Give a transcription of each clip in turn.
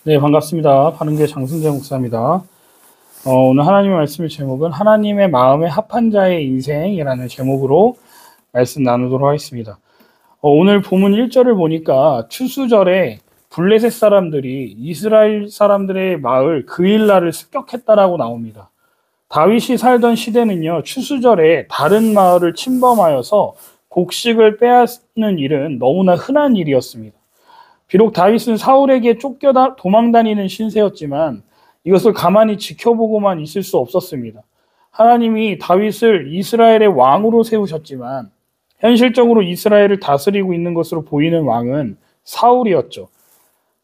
네, 반갑습니다. 바른교회 장승재 목사입니다. 오늘 하나님의 말씀의 제목은 하나님의 마음에 합한 자의 인생이라는 제목으로 말씀 나누도록 하겠습니다. 오늘 본문 1절을 보니까 추수절에 블레셋 사람들이 이스라엘 사람들의 마을 그일라를 습격했다라고 나옵니다. 다윗이 살던 시대는요, 추수절에 다른 마을을 침범하여서 곡식을 빼앗는 일은 너무나 흔한 일이었습니다. 비록 다윗은 사울에게 쫓겨 도망다니는 신세였지만 이것을 가만히 지켜보고만 있을 수 없었습니다. 하나님이 다윗을 이스라엘의 왕으로 세우셨지만 현실적으로 이스라엘을 다스리고 있는 것으로 보이는 왕은 사울이었죠.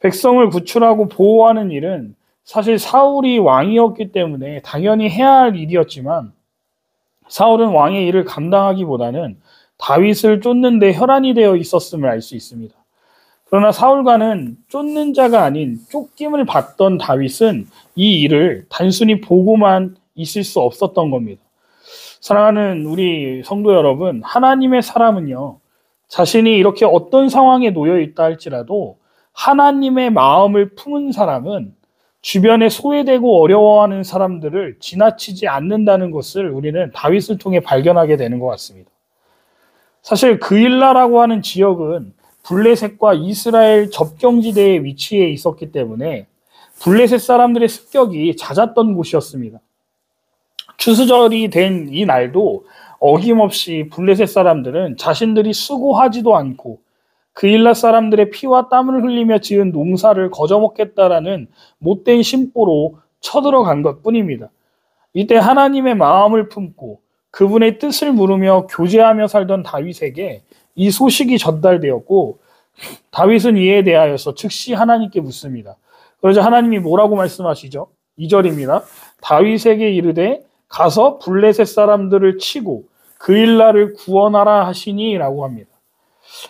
백성을 구출하고 보호하는 일은 사실 사울이 왕이었기 때문에 당연히 해야 할 일이었지만 사울은 왕의 일을 감당하기보다는 다윗을 쫓는 데 혈안이 되어 있었음을 알 수 있습니다. 그러나 사울과는 쫓는 자가 아닌 쫓김을 받던 다윗은 이 일을 단순히 보고만 있을 수 없었던 겁니다. 사랑하는 우리 성도 여러분, 하나님의 사람은요, 자신이 이렇게 어떤 상황에 놓여 있다 할지라도 하나님의 마음을 품은 사람은 주변에 소외되고 어려워하는 사람들을 지나치지 않는다는 것을 우리는 다윗을 통해 발견하게 되는 것 같습니다. 사실 그일라라고 하는 지역은 블레셋과 이스라엘 접경지대에 위치해 있었기 때문에 블레셋 사람들의 습격이 잦았던 곳이었습니다. 추수절이 된 이 날도 어김없이 블레셋 사람들은 자신들이 수고하지도 않고 그일라 사람들의 피와 땀을 흘리며 지은 농사를 거저먹겠다라는 못된 심보로 쳐들어간 것뿐입니다. 이때 하나님의 마음을 품고 그분의 뜻을 물으며 교제하며 살던 다윗에게 이 소식이 전달되었고 다윗은 이에 대하여서 즉시 하나님께 묻습니다. 그러자 하나님이 뭐라고 말씀하시죠? 2절입니다. 다윗에게 이르되 가서 블레셋 사람들을 치고 그일라를 구원하라 하시니 라고 합니다.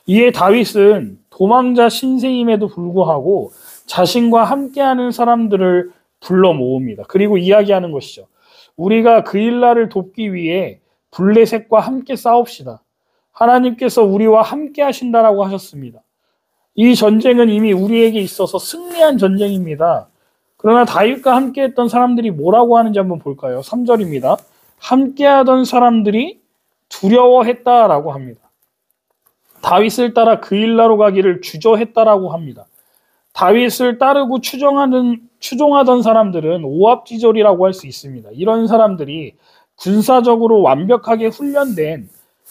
이에 다윗은 도망자 신세임에도 불구하고 자신과 함께하는 사람들을 불러 모읍니다. 그리고 이야기하는 것이죠. 우리가 그일라를 돕기 위해 블레셋과 함께 싸웁시다. 하나님께서 우리와 함께 하신다라고 하셨습니다. 이 전쟁은 이미 우리에게 있어서 승리한 전쟁입니다. 그러나 다윗과 함께 했던 사람들이 뭐라고 하는지 한번 볼까요? 3절입니다. 함께하던 사람들이 두려워했다라고 합니다. 다윗을 따라 그일라로 가기를 주저했다라고 합니다. 다윗을 따르고 추종하던 사람들은 오합지졸이라고 할 수 있습니다. 이런 사람들이 군사적으로 완벽하게 훈련된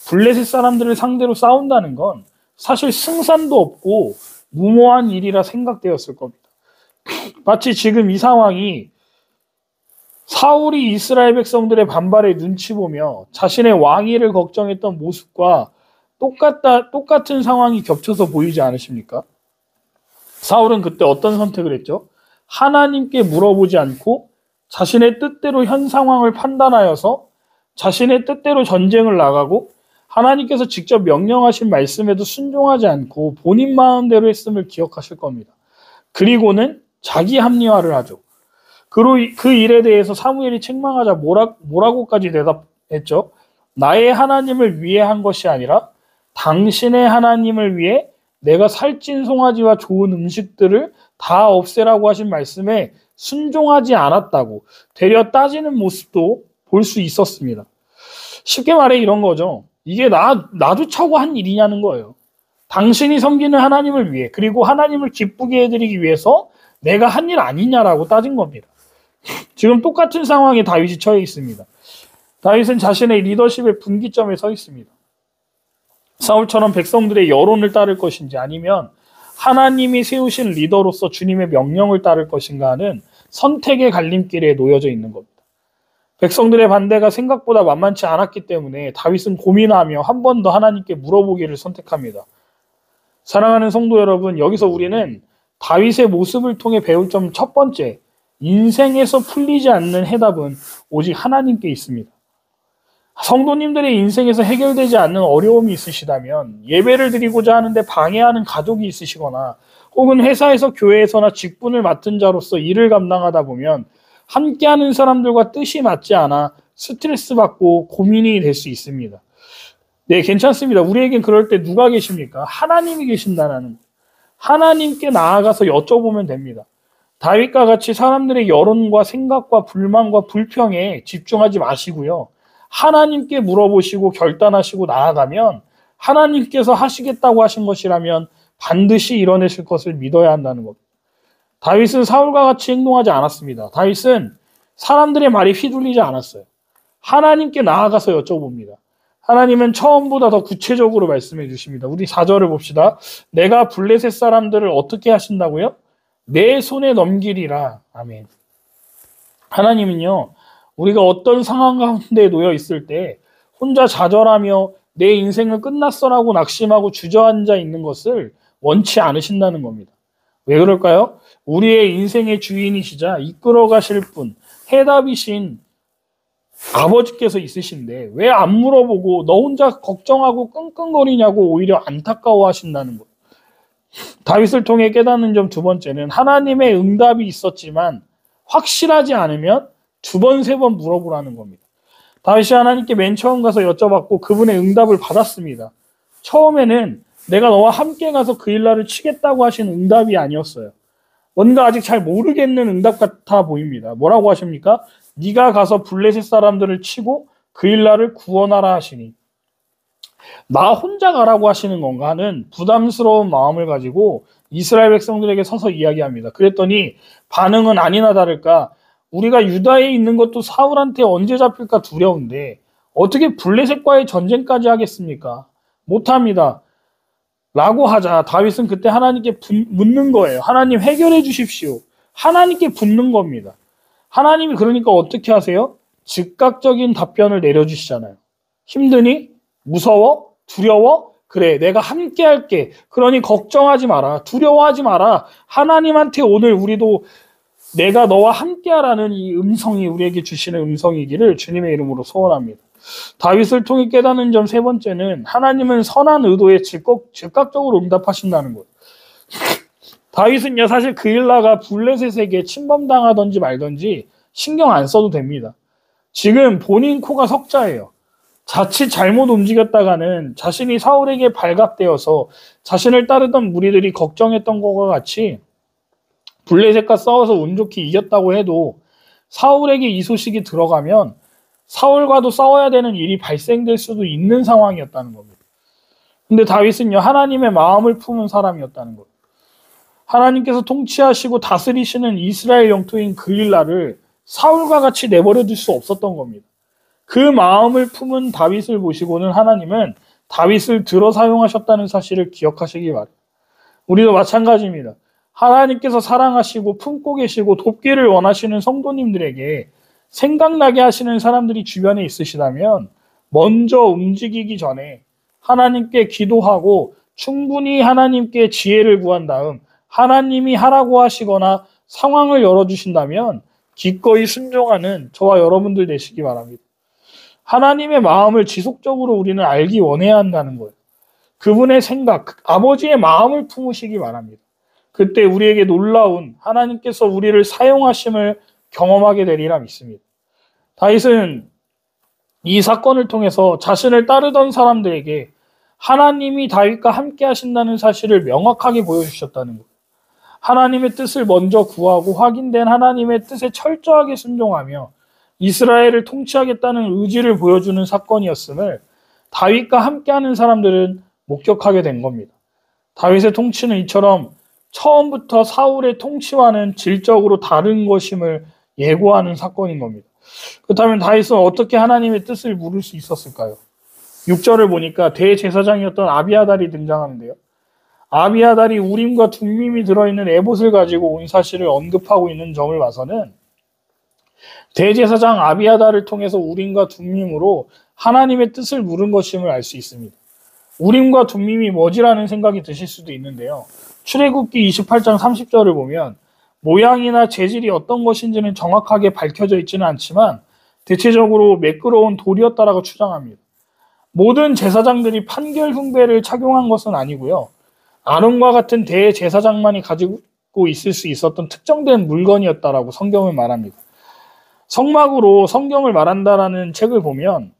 블레셋 사람들을 상대로 싸운다는 건 사실 승산도 없고 무모한 일이라 생각되었을 겁니다. 마치 지금 이 상황이 사울이 이스라엘 백성들의 반발에 눈치 보며 자신의 왕위를 걱정했던 모습과 똑같은 상황이 겹쳐서 보이지 않으십니까? 사울은 그때 어떤 선택을 했죠? 하나님께 물어보지 않고 자신의 뜻대로 현 상황을 판단하여서 자신의 뜻대로 전쟁을 나가고 하나님께서 직접 명령하신 말씀에도 순종하지 않고 본인 마음대로 했음을 기억하실 겁니다. 그리고는 자기 합리화를 하죠. 그 일에 대해서 사무엘이 책망하자 뭐라고까지 대답했죠? 나의 하나님을 위해 한 것이 아니라 당신의 하나님을 위해 내가 살찐 송아지와 좋은 음식들을 다 없애라고 하신 말씀에 순종하지 않았다고 되려 따지는 모습도 볼 수 있었습니다. 쉽게 말해 이런 거죠. 이게 나도 차고 한 일이냐는 거예요. 당신이 섬기는 하나님을 위해 그리고 하나님을 기쁘게 해드리기 위해서 내가 한 일 아니냐라고 따진 겁니다. 지금 똑같은 상황에 다윗이 처해 있습니다. 다윗은 자신의 리더십의 분기점에 서 있습니다. 사울처럼 백성들의 여론을 따를 것인지 아니면 하나님이 세우신 리더로서 주님의 명령을 따를 것인가 하는 선택의 갈림길에 놓여져 있는 겁니다. 백성들의 반대가 생각보다 만만치 않았기 때문에 다윗은 고민하며 한 번 더 하나님께 물어보기를 선택합니다. 사랑하는 성도 여러분, 여기서 우리는 다윗의 모습을 통해 배울 점 첫 번째, 인생에서 풀리지 않는 해답은 오직 하나님께 있습니다. 성도님들의 인생에서 해결되지 않는 어려움이 있으시다면 예배를 드리고자 하는데 방해하는 가족이 있으시거나 혹은 회사에서 교회에서나 직분을 맡은 자로서 일을 감당하다 보면 함께하는 사람들과 뜻이 맞지 않아 스트레스 받고 고민이 될 수 있습니다. 네, 괜찮습니다. 우리에겐 그럴 때 누가 계십니까? 하나님이 계신다는 하나님께 나아가서 여쭤보면 됩니다. 다윗과 같이 사람들의 여론과 생각과 불만과 불평에 집중하지 마시고요. 하나님께 물어보시고 결단하시고 나아가면 하나님께서 하시겠다고 하신 것이라면 반드시 이뤄내실 것을 믿어야 한다는 것. 다윗은 사울과 같이 행동하지 않았습니다. 다윗은 사람들의 말에 휘둘리지 않았어요. 하나님께 나아가서 여쭤봅니다. 하나님은 처음보다 더 구체적으로 말씀해 주십니다. 우리 4절을 봅시다. 내가 블레셋 사람들을 어떻게 하신다고요? 내 손에 넘기리라. 아멘. 하나님은요, 우리가 어떤 상황 가운데 놓여 있을 때 혼자 좌절하며 내 인생은 끝났어라고 낙심하고 주저앉아 있는 것을 원치 않으신다는 겁니다. 왜 그럴까요? 우리의 인생의 주인이시자 이끌어 가실 분, 해답이신 아버지께서 있으신데 왜 안 물어보고 너 혼자 걱정하고 끙끙거리냐고 오히려 안타까워 하신다는 것. 다윗을 통해 깨닫는 점 두 번째는 하나님의 응답이 있었지만 확실하지 않으면 두 번, 세 번 물어보라는 겁니다. 다윗이 하나님께 맨 처음 가서 여쭤봤고 그분의 응답을 받았습니다. 처음에는 내가 너와 함께 가서 그 일날을 치겠다고 하신 응답이 아니었어요. 뭔가 아직 잘 모르겠는 응답 같아 보입니다. 뭐라고 하십니까? 네가 가서 블레셋 사람들을 치고 그 일날을 구원하라 하시니. 나 혼자 가라고 하시는 건가 하는 부담스러운 마음을 가지고 이스라엘 백성들에게 서서 이야기합니다. 그랬더니 반응은 아니나 다를까 우리가 유다에 있는 것도 사울한테 언제 잡힐까 두려운데 어떻게 블레셋과의 전쟁까지 하겠습니까? 못합니다. 라고 하자 다윗은 그때 하나님께 묻는 거예요. 하나님 해결해 주십시오. 하나님께 붙는 겁니다. 하나님이 그러니까 어떻게 하세요? 즉각적인 답변을 내려주시잖아요. 힘드니? 무서워? 두려워? 그래, 내가 함께 할게. 그러니 걱정하지 마라. 두려워하지 마라. 하나님한테 오늘 우리도 내가 너와 함께 하라는 이 음성이 우리에게 주시는 음성이기를 주님의 이름으로 소원합니다. 다윗을 통해 깨닫는 점 세 번째는 하나님은 선한 의도에 즉각적으로 응답하신다는 것. 다윗은요 사실 그 일나가 블레셋에게 침범당하든지 말든지 신경 안 써도 됩니다. 지금 본인 코가 석자예요. 자칫 잘못 움직였다가는 자신이 사울에게 발각되어서 자신을 따르던 무리들이 걱정했던 것과 같이 블레셋과 싸워서 운 좋게 이겼다고 해도 사울에게 이 소식이 들어가면 사울과도 싸워야 되는 일이 발생될 수도 있는 상황이었다는 겁니다. 근데 다윗은요 하나님의 마음을 품은 사람이었다는 겁니다. 하나님께서 통치하시고 다스리시는 이스라엘 영토인 그 일날을 사울과 같이 내버려 둘 수 없었던 겁니다. 그 마음을 품은 다윗을 보시고는 하나님은 다윗을 들어 사용하셨다는 사실을 기억하시기 바랍니다. 우리도 마찬가지입니다. 하나님께서 사랑하시고 품고 계시고 돕기를 원하시는 성도님들에게 생각나게 하시는 사람들이 주변에 있으시다면 먼저 움직이기 전에 하나님께 기도하고 충분히 하나님께 지혜를 구한 다음 하나님이 하라고 하시거나 상황을 열어주신다면 기꺼이 순종하는 저와 여러분들 되시기 바랍니다. 하나님의 마음을 지속적으로 우리는 알기 원해야 한다는 거예요. 그분의 생각, 아버지의 마음을 품으시기 바랍니다. 그때 우리에게 놀라운 하나님께서 우리를 사용하심을 경험하게 되리라 믿습니다. 다윗은 이 사건을 통해서 자신을 따르던 사람들에게 하나님이 다윗과 함께 하신다는 사실을 명확하게 보여주셨다는 것. 하나님의 뜻을 먼저 구하고 확인된 하나님의 뜻에 철저하게 순종하며 이스라엘을 통치하겠다는 의지를 보여주는 사건이었음을 다윗과 함께하는 사람들은 목격하게 된 겁니다. 다윗의 통치는 이처럼 처음부터 사울의 통치와는 질적으로 다른 것임을 예고하는 사건인 겁니다. 그렇다면 다윗은 어떻게 하나님의 뜻을 물을 수 있었을까요? 6절을 보니까 대제사장이었던 아비아달이 등장하는데요. 아비아달이 우림과 둠밈이 들어있는 에봇을 가지고 온 사실을 언급하고 있는 점을 봐서는 대제사장 아비아달을 통해서 우림과 둠밈으로 하나님의 뜻을 물은 것임을 알 수 있습니다. 우림과 둠밈이 뭐지라는 생각이 드실 수도 있는데요. 출애굽기 28장 30절을 보면 모양이나 재질이 어떤 것인지는 정확하게 밝혀져 있지는 않지만 대체적으로 매끄러운 돌이었다라고 추정합니다. 모든 제사장들이 판결 흉배를 착용한 것은 아니고요. 아론과 같은 대제사장만이 가지고 있을 수 있었던 특정된 물건이었다라고 성경을 말합니다. 성막으로 성경을 말한다라는 책을 보면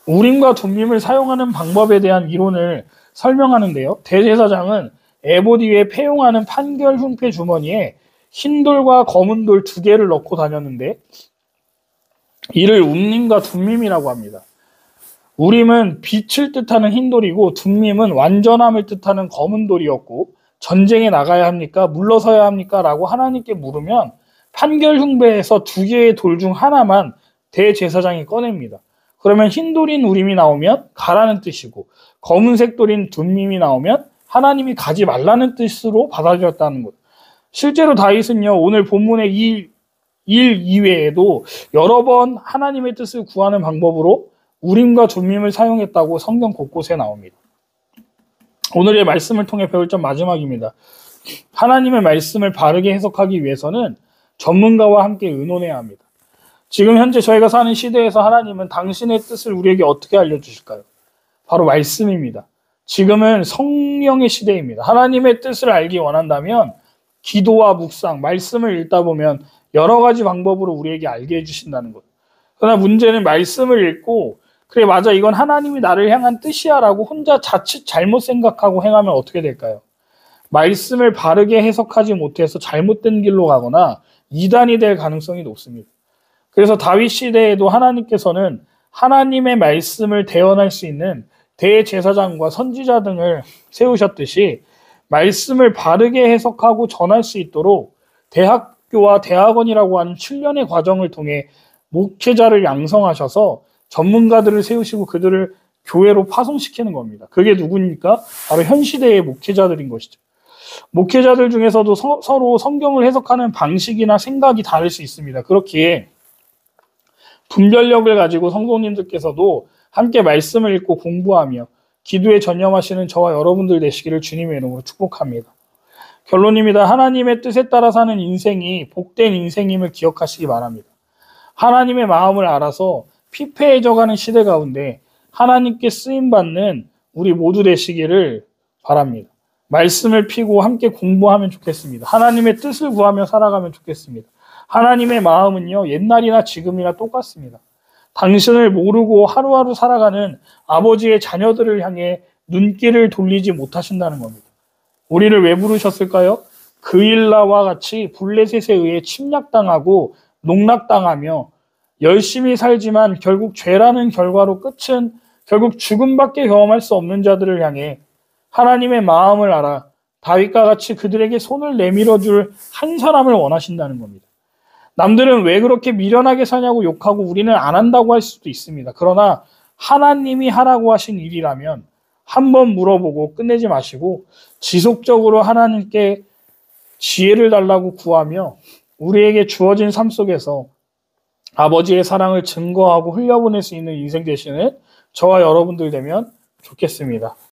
우림과 둠밈을 사용하는 방법에 대한 이론을 설명하는데요. 대제사장은 에봇 위에 폐용하는 판결 흉패 주머니에 흰 돌과 검은 돌 2개를 넣고 다녔는데 이를 움림과 둠밈이라고 합니다. 우림은 빛을 뜻하는 흰 돌이고 둠밈은 완전함을 뜻하는 검은 돌이었고 전쟁에 나가야 합니까? 물러서야 합니까? 라고 하나님께 물으면 판결 흉배에서 2개의 돌 중 하나만 대제사장이 꺼냅니다. 그러면 흰 돌인 우림이 나오면 가라는 뜻이고 검은색 돌인 둠밈이 나오면 하나님이 가지 말라는 뜻으로 받아들였다는 것. 실제로 다윗은요, 오늘 본문의 일 이외에도 여러 번 하나님의 뜻을 구하는 방법으로 우림과 둠밈을 사용했다고 성경 곳곳에 나옵니다. 오늘의 말씀을 통해 배울 점 마지막입니다. 하나님의 말씀을 바르게 해석하기 위해서는 전문가와 함께 의논해야 합니다. 지금 현재 저희가 사는 시대에서 하나님은 당신의 뜻을 우리에게 어떻게 알려주실까요? 바로 말씀입니다. 지금은 성령의 시대입니다. 하나님의 뜻을 알기 원한다면 기도와 묵상, 말씀을 읽다 보면 여러 가지 방법으로 우리에게 알게 해주신다는 것. 그러나 문제는 말씀을 읽고 그래 맞아 이건 하나님이 나를 향한 뜻이야 라고 혼자 자칫 잘못 생각하고 행하면 어떻게 될까요? 말씀을 바르게 해석하지 못해서 잘못된 길로 가거나 이단이 될 가능성이 높습니다. 그래서 다윗 시대에도 하나님께서는 하나님의 말씀을 대언할 수 있는 대제사장과 선지자 등을 세우셨듯이 말씀을 바르게 해석하고 전할 수 있도록 대학교와 대학원이라고 하는 7년의 과정을 통해 목회자를 양성하셔서 전문가들을 세우시고 그들을 교회로 파송시키는 겁니다. 그게 누구입니까? 바로 현 시대의 목회자들인 것이죠. 목회자들 중에서도 서로 성경을 해석하는 방식이나 생각이 다를 수 있습니다. 그렇기에 분별력을 가지고 성도님들께서도 함께 말씀을 읽고 공부하며 기도에 전념하시는 저와 여러분들 되시기를 주님의 이름으로 축복합니다. 결론입니다. 하나님의 뜻에 따라 사는 인생이 복된 인생임을 기억하시기 바랍니다. 하나님의 마음을 알아서 피폐해져가는 시대 가운데 하나님께 쓰임받는 우리 모두 되시기를 바랍니다. 말씀을 피고 함께 공부하면 좋겠습니다. 하나님의 뜻을 구하며 살아가면 좋겠습니다. 하나님의 마음은요, 옛날이나 지금이나 똑같습니다. 당신을 모르고 하루하루 살아가는 아버지의 자녀들을 향해 눈길을 돌리지 못하신다는 겁니다. 우리를 왜 부르셨을까요? 그일라와 같이 블레셋에 의해 침략당하고 농락당하며 열심히 살지만 결국 죄라는 결과로 끝은 결국 죽음밖에 경험할 수 없는 자들을 향해 하나님의 마음을 알아 다윗과 같이 그들에게 손을 내밀어줄 한 사람을 원하신다는 겁니다. 남들은 왜 그렇게 미련하게 사냐고 욕하고 우리는 안 한다고 할 수도 있습니다. 그러나 하나님이 하라고 하신 일이라면 한번 물어보고 끝내지 마시고 지속적으로 하나님께 지혜를 달라고 구하며 우리에게 주어진 삶 속에서 아버지의 사랑을 증거하고 흘려보낼 수 있는 인생 되시는 저와 여러분들 되면 좋겠습니다.